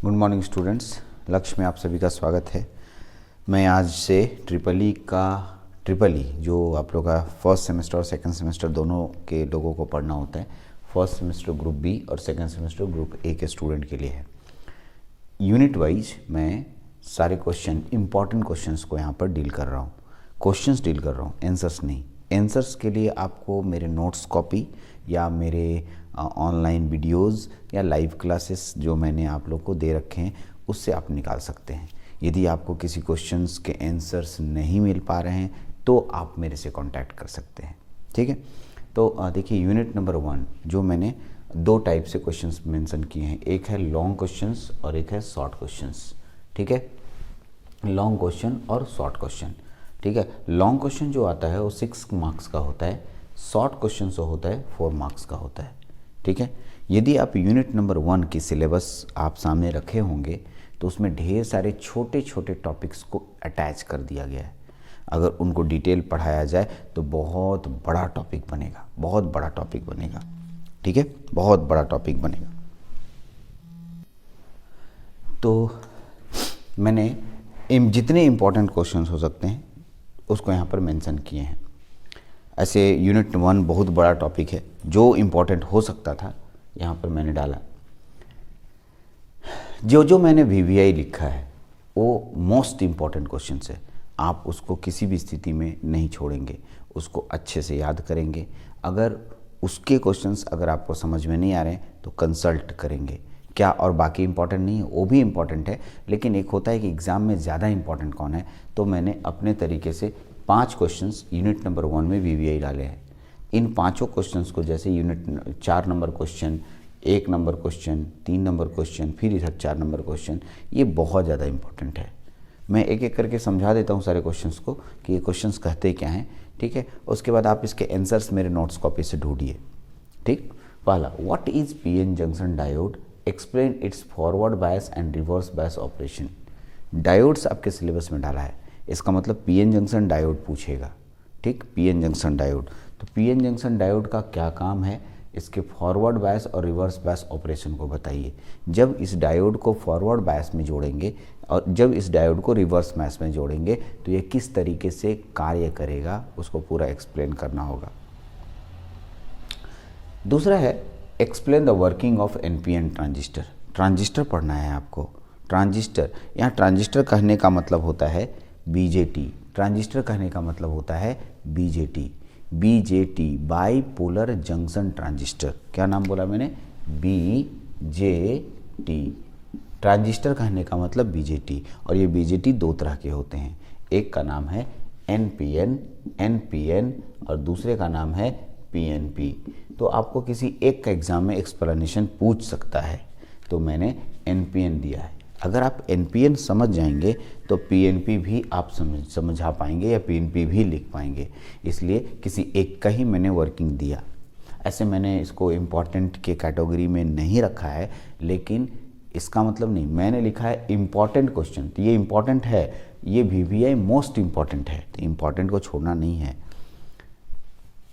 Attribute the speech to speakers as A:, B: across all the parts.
A: Good morning students, लक्ष्य में आप सभी का स्वागत है। मैं आज से ट्रिपल ई जो आप लोग का फर्स्ट सेमेस्टर और सेकंड सेमेस्टर दोनों के लोगों को पढ़ना होता है, फर्स्ट सेमेस्टर ग्रुप बी और सेकंड सेमेस्टर ग्रुप ए के स्टूडेंट के लिए है। यूनिट वाइज मैं सारे इंपॉर्टेंट क्वेश्चंस को यहाँ पर डील कर रहा हूँ, क्वेश्चंस डील कर रहा हूँ, आंसर्स नहीं। आंसर्स के लिए आपको मेरे नोट्स कॉपी या मेरे ऑनलाइन वीडियोस या लाइव क्लासेस जो मैंने आप लोग को दे रखे हैं उससे आप निकाल सकते हैं। यदि आपको किसी क्वेश्चंस के आंसर्स नहीं मिल पा रहे हैं तो आप मेरे से कांटेक्ट कर सकते हैं, ठीक है। तो देखिए यूनिट नंबर 1 जो मैंने दो टाइप से क्वेश्चंस मेंशन किए हैं, एक है लॉन्ग क्वेश्चंस और एक है शॉर्ट क्वेश्चंस, ठीक है। लॉन्ग क्वेश्चन और शॉर्ट क्वेश्चन, ठीक है। लॉन्ग क्वेश्चन जो आता है वो 6 मार्क्स का होता है, शॉर्ट क्वेश्चन जो होता है 4 मार्क्स का होता है, ठीक है। यदि आप यूनिट नंबर 1 की सिलेबस आप सामने रखे होंगे तो उसमें ढेर सारे छोटे छोटे टॉपिक्स को अटैच कर दिया गया है। अगर उनको डिटेल पढ़ाया जाए तो बहुत बड़ा टॉपिक बनेगा, बहुत बड़ा टॉपिक बनेगा, ठीक है, बहुत बड़ा टॉपिक बनेगा। तो मैंने जितने इम्पोर्टेंट क्वेश्चंस हो सकते हैं उसको यहाँ पर मेंशन किए हैं। ऐसे यूनिट 1 बहुत बड़ा टॉपिक है, जो इम्पोर्टेंट हो सकता था यहाँ पर मैंने डाला। जो मैंने VVI लिखा है वो मोस्ट इम्पॉर्टेंट क्वेश्चन है, आप उसको किसी भी स्थिति में नहीं छोड़ेंगे, उसको अच्छे से याद करेंगे। अगर उसके क्वेश्चंस अगर आपको समझ में नहीं आ रहे हैं तो कंसल्ट करेंगे क्या, और बाकी इंपॉर्टेंट नहीं है वो भी इम्पॉर्टेंट है, लेकिन एक होता है कि एग्ज़ाम में ज़्यादा इंपॉर्टेंट कौन है। तो मैंने अपने तरीके से 5 क्वेश्चंस यूनिट नंबर 1 में VVI डाले हैं। इन पांचों क्वेश्चंस को जैसे unit 4 number question, 1 number question, 3 number question, फिर इधर 4 नंबर क्वेश्चन, ये बहुत ज़्यादा इंपॉर्टेंट है। मैं एक एक करके समझा देता हूँ सारे क्वेश्चंस को कि ये क्वेश्चंस कहते क्या हैं, ठीक है। उसके बाद आप इसके आंसर्स मेरे नोट्स कॉपी से ढूंढिए, ठीक। पहला, what is PN junction diode, explain it's forward bias and reverse bias operation. Diodes आपके सिलेबस में डाला है, इसका मतलब PN जंक्शन डायोड पूछेगा, ठीक। PN जंक्शन डायोड, तो PN जंक्शन डायोड का क्या काम है, इसके फॉरवर्ड बायस और रिवर्स बायस ऑपरेशन को बताइए। जब इस डायोड को फॉरवर्ड बायस में जोड़ेंगे और जब इस डायोड को रिवर्स बायस में जोड़ेंगे तो ये किस तरीके से कार्य करेगा उसको पूरा एक्सप्लेन करना होगा। दूसरा है explain the working of NPN transistor. Transistor पढ़ना है आपको। ट्रांजिस्टर, यहाँ ट्रांजिस्टर कहने का मतलब होता है BJT, ट्रांजिस्टर कहने का मतलब होता है BJT बाईपोलर जंक्शन ट्रांजिस्टर। क्या नाम बोला मैंने? BJT। ट्रांजिस्टर कहने का मतलब BJT, और ये BJT 2 तरह के होते हैं, एक का नाम है NPN और दूसरे का नाम है PNP। तो आपको किसी एक का एग्जाम में एक्सप्लेनेशन पूछ सकता है, तो मैंने NPN दिया है। अगर आप NPN समझ जाएंगे तो PNP भी आप समझा पाएंगे या PNP भी लिख पाएंगे, इसलिए किसी एक का ही मैंने वर्किंग दिया। ऐसे मैंने इसको इम्पॉर्टेंट के कैटेगरी में नहीं रखा है, लेकिन इसका मतलब नहीं, मैंने लिखा है इम्पॉर्टेंट क्वेश्चन, तो ये इम्पॉर्टेंट है, ये VVI मोस्ट इम्पॉर्टेंट है, तो इम्पॉर्टेंट को छोड़ना नहीं है।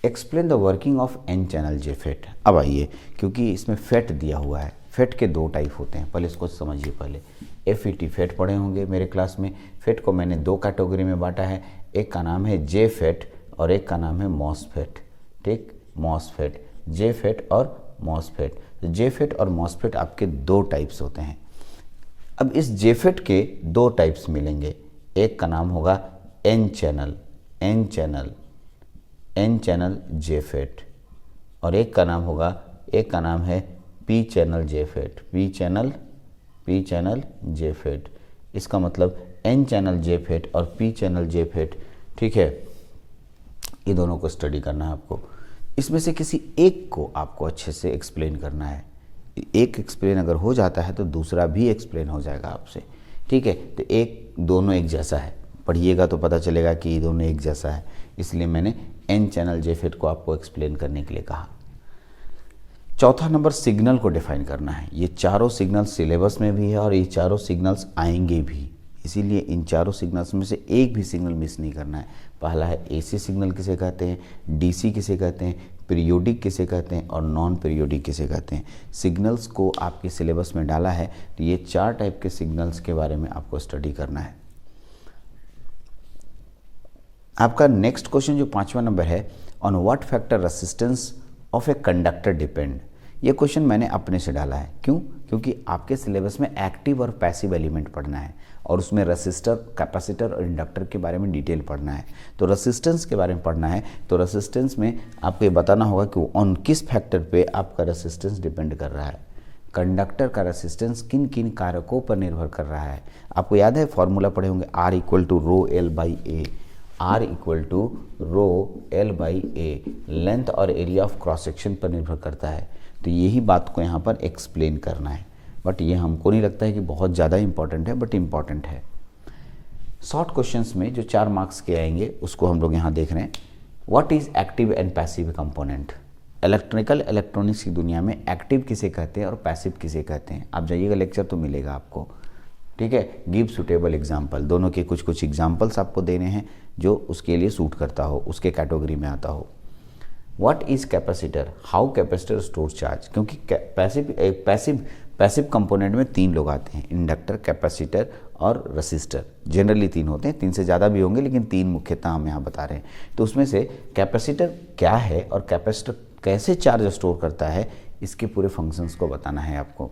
A: Explain the working of N channel JFET। अब आइए, क्योंकि इसमें FET दिया हुआ है, FET के 2 टाइप होते हैं, पहले इसको समझिए। पहले FET FET पढ़े होंगे मेरे क्लास में। FET को मैंने 2 कैटेगरी में बांटा है, एक का नाम है JFET और एक का नाम है MOSFET, ठीक। MOSFET, JFET और MOSFET। JFET और MOSFET आपके 2 टाइप्स होते हैं। अब इस JFET के 2 टाइप्स मिलेंगे, एक का नाम होगा N चैनल JFET और एक का नाम है P चैनल JFET। इसका मतलब N चैनल JFET और P चैनल JFET, ठीक है। ये दोनों को स्टडी करना है आपको। इसमें से किसी एक को आपको अच्छे से एक्सप्लेन करना है। एक एक्सप्लेन अगर हो जाता है तो दूसरा भी एक्सप्लेन हो जाएगा आपसे, ठीक है। तो दोनों एक जैसा है, पढ़िएगा तो पता चलेगा कि ये दोनों एक जैसा है, इसलिए मैंने N चैनल JFET को आपको एक्सप्लेन करने के लिए कहा। चौथा नंबर, सिग्नल को डिफाइन करना है। ये चारों सिग्नल सिलेबस में भी है और ये चारों सिग्नल्स आएंगे भी, इसीलिए इन चारों सिग्नल्स में से एक भी सिग्नल मिस नहीं करना है। पहला है AC सिग्नल किसे कहते हैं, DC किसे कहते हैं, पीरियोडिक किसे कहते हैं और नॉन पीरियोडिक किसे कहते हैं। सिग्नल्स को आपके सिलेबस में डाला है, तो ये 4 टाइप के सिग्नल्स के बारे में आपको स्टडी करना है। आपका नेक्स्ट क्वेश्चन जो 5वां नंबर है, on what factor resistance of a conductor depend. ये क्वेश्चन मैंने अपने से डाला है। क्यों? क्योंकि आपके सिलेबस में एक्टिव और पैसिव एलिमेंट पढ़ना है और उसमें रेसिस्टर, कैपेसिटर और इंडक्टर के बारे में डिटेल पढ़ना है। तो रेसिस्टेंस के बारे में पढ़ना है, तो रेसिस्टेंस में आपको ये बताना होगा कि ऑन किस फैक्टर पे आपका रेसिस्टेंस डिपेंड कर रहा है। कंडक्टर का रेसिस्टेंस किन किन कारकों पर निर्भर कर रहा है। आपको याद है फॉर्मूला पढ़े होंगे, R equal to rho L by A. R equal to rho L by A length और एरिया ऑफ क्रॉस सेक्शन पर निर्भर करता है। तो यही बात को यहाँ पर एक्सप्लेन करना है, बट ये हमको नहीं लगता है कि बहुत ज़्यादा इंपॉर्टेंट है, बट इम्पॉर्टेंट है। शॉर्ट क्वेश्चंस में जो 4 मार्क्स के आएंगे उसको हम लोग यहाँ देख रहे हैं। What is active and passive component. Electrical electronics की दुनिया में एक्टिव किसे कहते हैं और पैसिव किसे कहते हैं। आप जाइएगा, लेक्चर तो मिलेगा आपको, ठीक है। गिव सुटेबल एग्जाम्पल, दोनों के कुछ कुछ एग्जाम्पल्स आपको देने हैं जो उसके लिए सूट करता हो, उसके कैटेगरी में आता हो। What is capacitor, how capacitor store charge. क्योंकि पैसिव कंपोनेंट में 3 लोग आते हैं, इंडक्टर, कैपेसिटर और रेसिस्टर। जनरली 3 होते हैं, 3 से ज़्यादा भी होंगे, लेकिन 3 मुख्यतः हम यहाँ बता रहे हैं। तो उसमें से कैपेसिटर क्या है और कैपेसिटर कैसे चार्ज स्टोर करता है, इसके पूरे फंक्शंस को बताना है आपको।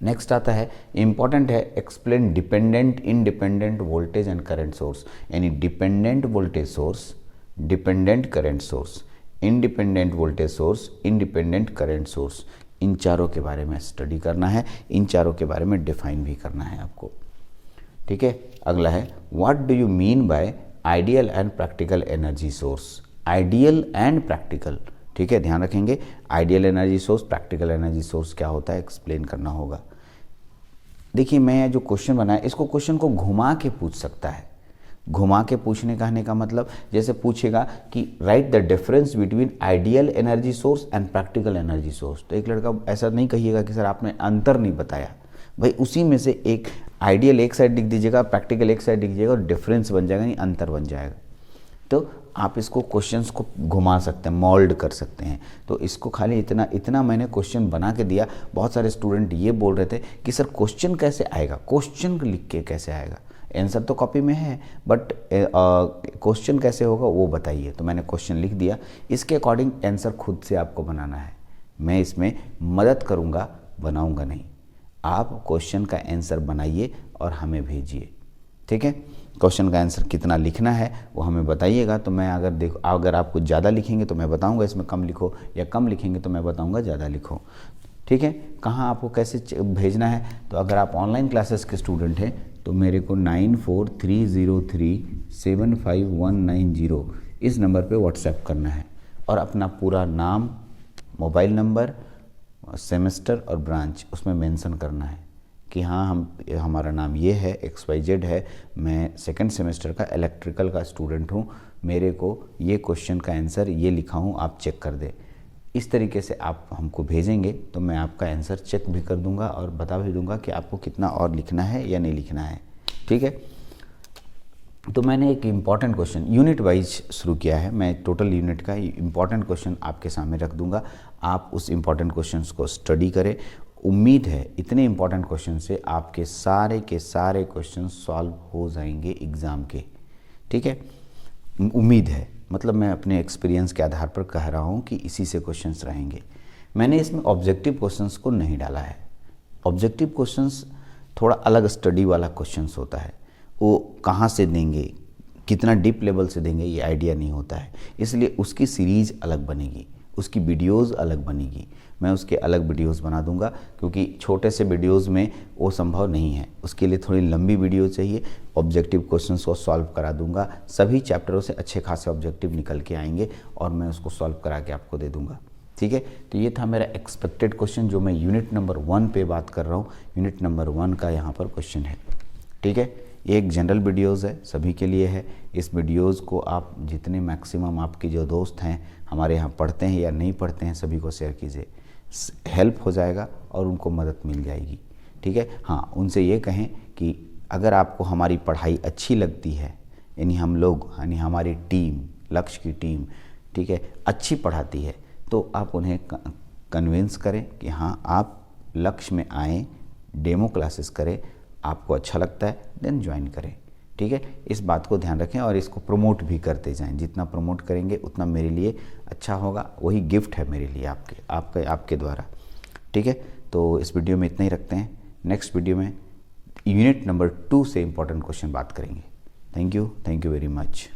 A: नेक्स्ट आता है, इंपॉर्टेंट है, explain dependent independent voltage and current source. यानी dependent voltage source, dependent current source, independent voltage source, independent current source, इन चारों के बारे में स्टडी करना है, इन चारों के बारे में डिफाइन भी करना है आपको, ठीक है। अगला है, what do you mean by ideal and practical energy source. Ideal and practical, ठीक है, ध्यान रखेंगे। Ideal energy source, practical energy source क्या होता है, एक्सप्लेन करना होगा। देखिए, मैं जो क्वेश्चन बनाया, इसको क्वेश्चन को घुमा के पूछ सकता है। घुमा के पूछने कहने का मतलब, जैसे पूछेगा कि right the difference between ideal energy source and practical energy source, तो एक लड़का ऐसा नहीं कहिएगा कि सर आपने अंतर नहीं बताया। भाई उसी में से एक आइडियल एक साइड लिख दीजिएगा, प्रैक्टिकल एक साइड लिख दीजिएगा और डिफरेंस बन जाएगा, नहीं अंतर बन जाएगा। तो आप इसको क्वेश्चंस को घुमा सकते हैं, मोल्ड कर सकते हैं। तो इसको खाली इतना मैंने क्वेश्चन बना के दिया। बहुत सारे स्टूडेंट ये बोल रहे थे कि सर क्वेश्चन कैसे आएगा, क्वेश्चन लिख के कैसे आएगा, आंसर तो कॉपी में है बट क्वेश्चन कैसे होगा वो बताइए। तो मैंने क्वेश्चन लिख दिया, इसके अकॉर्डिंग आंसर खुद से आपको बनाना है। मैं इसमें मदद करूँगा, बनाऊँगा नहीं। आप क्वेश्चन का आंसर बनाइए और हमें भेजिए, ठीक है। क्वेश्चन का आंसर कितना लिखना है वो हमें बताइएगा। तो मैं अगर आप कुछ ज़्यादा लिखेंगे तो मैं बताऊंगा इसमें कम लिखो, या कम लिखेंगे तो मैं बताऊंगा ज़्यादा लिखो, ठीक है। कहाँ आपको कैसे भेजना है, तो अगर आप ऑनलाइन क्लासेस के स्टूडेंट हैं तो मेरे को 9430375190 इस नंबर पे व्हाट्सएप करना है और अपना पूरा नाम, मोबाइल नंबर, सेमेस्टर और ब्रांच उसमें मेंशन करना है कि हाँ हमारा नाम ये है, XYZ है, मैं 2nd सेमेस्टर का इलेक्ट्रिकल का स्टूडेंट हूँ, मेरे को ये क्वेश्चन का आंसर ये लिखा हूँ, आप चेक कर दे। इस तरीके से आप हमको भेजेंगे तो मैं आपका आंसर चेक भी कर दूंगा और बता भी दूंगा कि आपको कितना और लिखना है या नहीं लिखना है, ठीक है। तो मैंने एक इम्पॉर्टेंट क्वेश्चन यूनिट वाइज शुरू किया है। मैं टोटल यूनिट का इम्पॉर्टेंट क्वेश्चन आपके सामने रख दूंगा, आप उस इम्पॉर्टेंट क्वेश्चन को स्टडी करें। उम्मीद है इतने इम्पॉर्टेंट क्वेश्चन से आपके सारे के सारे क्वेश्चन सॉल्व हो जाएंगे एग्ज़ाम के, ठीक है। उम्मीद है, मतलब मैं अपने एक्सपीरियंस के आधार पर कह रहा हूँ कि इसी से क्वेश्चंस रहेंगे। मैंने इसमें ऑब्जेक्टिव क्वेश्चंस को नहीं डाला है। ऑब्जेक्टिव क्वेश्चंस थोड़ा अलग स्टडी वाला क्वेश्चंस होता है, वो कहाँ से देंगे, कितना डीप लेवल से देंगे ये आइडिया नहीं होता है, इसलिए उसकी सीरीज़ अलग बनेगी, उसकी वीडियोज़ अलग बनेगी। मैं उसके अलग वीडियोस बना दूंगा क्योंकि छोटे से वीडियोस में वो संभव नहीं है, उसके लिए थोड़ी लंबी वीडियो चाहिए। ऑब्जेक्टिव क्वेश्चंस को सॉल्व करा दूंगा, सभी चैप्टरों से अच्छे खासे ऑब्जेक्टिव निकल के आएंगे और मैं उसको सॉल्व करा के आपको दे दूंगा, ठीक है। तो ये था मेरा एक्सपेक्टेड क्वेश्चन जो मैं यूनिट नंबर 1 पे बात कर रहा हूँ। यूनिट नंबर 1 का यहाँ पर क्वेश्चन है, ठीक है। ये एक जनरल वीडियोज़ है, सभी के लिए है। इस वीडियोज़ को आप जितने मैक्सिमम आपके जो दोस्त हैं हमारे यहाँ पढ़ते हैं या नहीं पढ़ते हैं सभी को शेयर कीजिए, हेल्प हो जाएगा और उनको मदद मिल जाएगी, ठीक है। हाँ, उनसे ये कहें कि अगर आपको हमारी पढ़ाई अच्छी लगती है, यानी हम लोग यानी हमारी टीम, लक्ष्य की टीम ठीक है, अच्छी पढ़ाती है, तो आप उन्हें कन्विंस करें कि हाँ आप लक्ष्य में आएँ, डेमो क्लासेस करें, आपको अच्छा लगता है देन ज्वाइन करें। ठीक है, इस बात को ध्यान रखें और इसको प्रमोट भी करते जाएं। जितना प्रमोट करेंगे उतना मेरे लिए अच्छा होगा, वही गिफ्ट है मेरे लिए आपके द्वारा। ठीक है, तो इस वीडियो में इतना ही रखते हैं। नेक्स्ट वीडियो में यूनिट नंबर 2 से इम्पोर्टेंट क्वेश्चन बात करेंगे। Thank you very much.